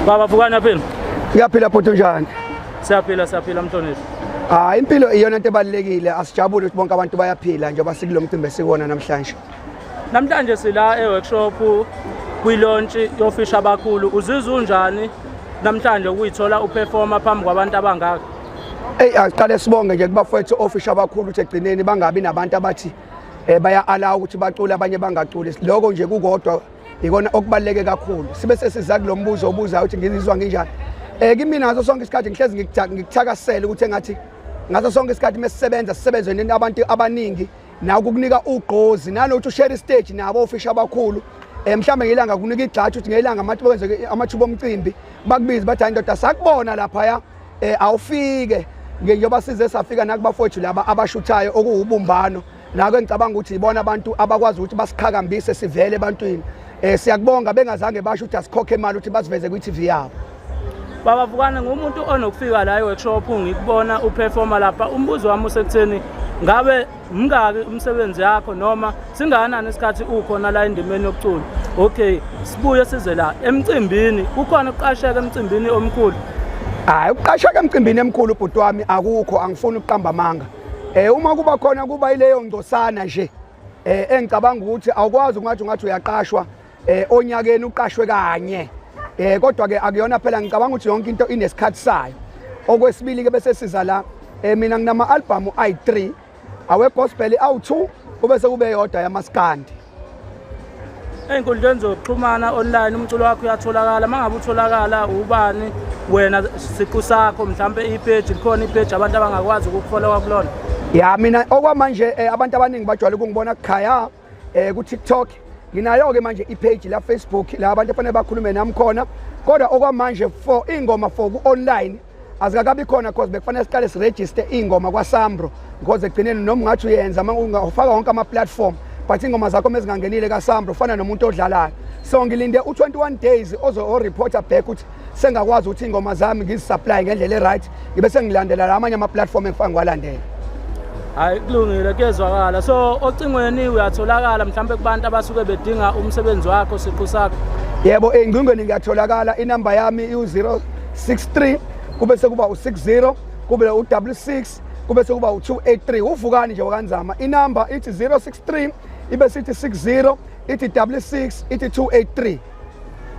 Baba Vukani phela. Ngiyaphila photho njani? Siyaphila mhlonishwa. Impilo iyona into ebalekile asijabule ukuthi bonke abantu bayaphila njengoba sikulo mcimbi sikona namhlanje. Namhlanje sila e-workshop kwi-launch yofisha abakhulu. Uzizwa unjani namhlanje ukuyithola uperforma phambi kwabantu abangaka? Asiqale sibonge nje kubafowethu ofisha abakhulu ukuthi egcineni bangabi nabantu abathi baya allow ukuthi bacule abanye bangaculi. Lokho nje kukodwa ikona okubaleke kakhulu. Sibe sesiza kulombuzo obuza ukuthi ngizizwa nginjani. Kimi nazo sonke isikhathi ngihlezi ngikuthakasela ukuthi engathi ngaso sonke isikhathi mesisebenza sisebenze nabantu abaningi na ukukunika ugqozi nalokuthi ushare stage nabo ofisha abakhulu mhlambe ngelanga kunika igxathu ukuthi ngelanga amathuba kwenze amathuba omcimbi bakubiza bathi indoda sakubona lapha ya awufike njengoba size safika nakubafowethu laba abashuthayo okuwubumbano nako ngicabanga ukuthi ibona abantu abakwazi ukuthi basikhakambise sivele ebantwini siyakubonga bengazange basho ukuthi asikhokhe imali ukuthi basiveze kwi-TV yabo. Baba Vukani ngumuntu onokufika la e-workshop ngikubona uperforma lapha. Umbuzo wami usekutheni ngabe mngaki umsebenzi yakho noma singakanani isikhathi ukhona la endimeni yokucula? Okay, sibuye size la emcimbini. Kukhona ukuqasheka emcimbini omkhulu? Ukuqasheka emcimbini emkhulu ubhuti wami akukho, angifuni ukuqamba amanga. Uma kuba khona kuba ileyo ngcosana nje engicabanga ukuthi awukwazi ungathi uyaqashwa onyakeni uqashwe kanye. Kodwa ke akuyona phela ngicabanga ukuthi yonke into inesikhathi sayo. Okwesibili ke bese siza la mina nginama album ayi3 awe gospel awu2 kube sekube yodwa yamaskandi. Einkundleni zokuxhumana online umculo wakho uyatholakala. Mangabe utholakala ubani wena siqu sakho mhlambe ipage likhona ipage abantu abangakwazi ukufollowa kulona? Mina okwamanje abantu abaningi bajwayele ukungibona ekhaya ku TikTok. Nginayo ke manje ipage la Facebook la abantu afanele bakhulume nami khona kodwa okwamanje for ingoma for ku online azikakabi khona because bekufanele siqale siregister ingoma kwaSambro because egcineni noma ungathi uyenza ungafaka wonke ama platform but ingoma zakho mezingangenile kaSambro ufana nomuntu odlalayo. So ngilinde u21 days ozo reporter back ukuthi sengakwazi ukuthi ingoma zami ngizisupply ngendlela eright ngibe sengilandela lamanye ama platform engifanga kwalandela. Hayi kulungile kezwakala. So ocingweni uyatholakala mhlambe kubantu abasuke bedinga umsebenzi wakho siqu sakho? Yebo engcingweni ngiyatholakala. Inamba yami u063 kube sekuba u60 kube u66 kube sekuba u283 uvukani nje wakanzama. Inamba ithi 063 ibe sithi 60 ithi 66 ithi 283.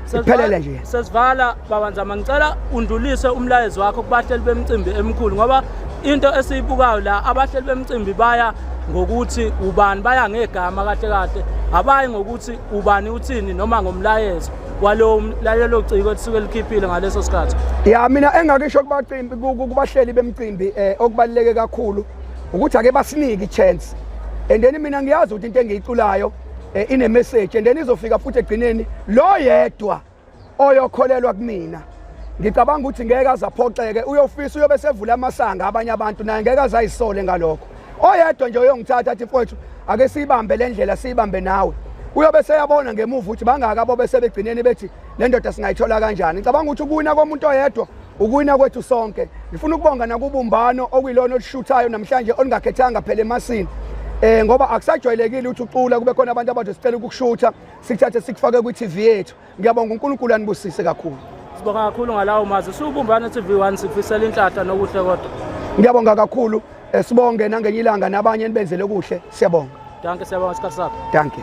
Siphelele nje. Sesivala baba Nzama ngicela undulise umlayezo wakho kubahleli bemicimbi emkhulu ngoba into esiyibukayo la abahleli bemicimbi baya ngokuthi ubani baya ngegama kahle abayi ngokuthi ubani uthini noma ngomlayezo walelo ciko elisuke likhiphile ngaleso sikhathi. Mina engakisho kubacimbi kubahleli bemicimbi okubaleke kakhulu ukuthi ake basinike ichance and then mina ngiyazi ukuthi into engiyiculayo ine message and then izofika futhi egcineni lo yedwa oyokholelwa kumina. Ngicabanga ukuthi ngeke azaphoxeke uyofisa uyobe sevula amasanga abanye abantu naye ngeke azayisole ngalokho. Oyedwa nje uyongithatha athi mfowethu ake sibambe lendlela sibambe nawe. Uyobe seyabona ngemuva ukuthi bangaka abo bese begcineni bethi le ndoda singayithola kanjani. Ngicabanga ukuthi ukuwina komuntu oyedwa ukuwina kwethu sonke. Ngifuna ukubonga nakubumbano okuyilona olishuthayo namhlanje olingakhethanga phela emasini. Ngoba akusajwayelekile ukuthi ucula kube khona abantu abazosicela ukushutha sikuthathe sikufake kwi-TV yethu. Ngiyabonga uNkulunkulu anibusise kakhulu. Sibonga kakhulu ngalawo mazwi. Sibumbane TV1 sifisela inhlanhla nokuhle kodwa. Ngiyabonga kakhulu. Sibonge nangenye ilanga nabanye nibenzele kuhle. Siyabonga. Danke siyabonga isikhathi sakho. Danke.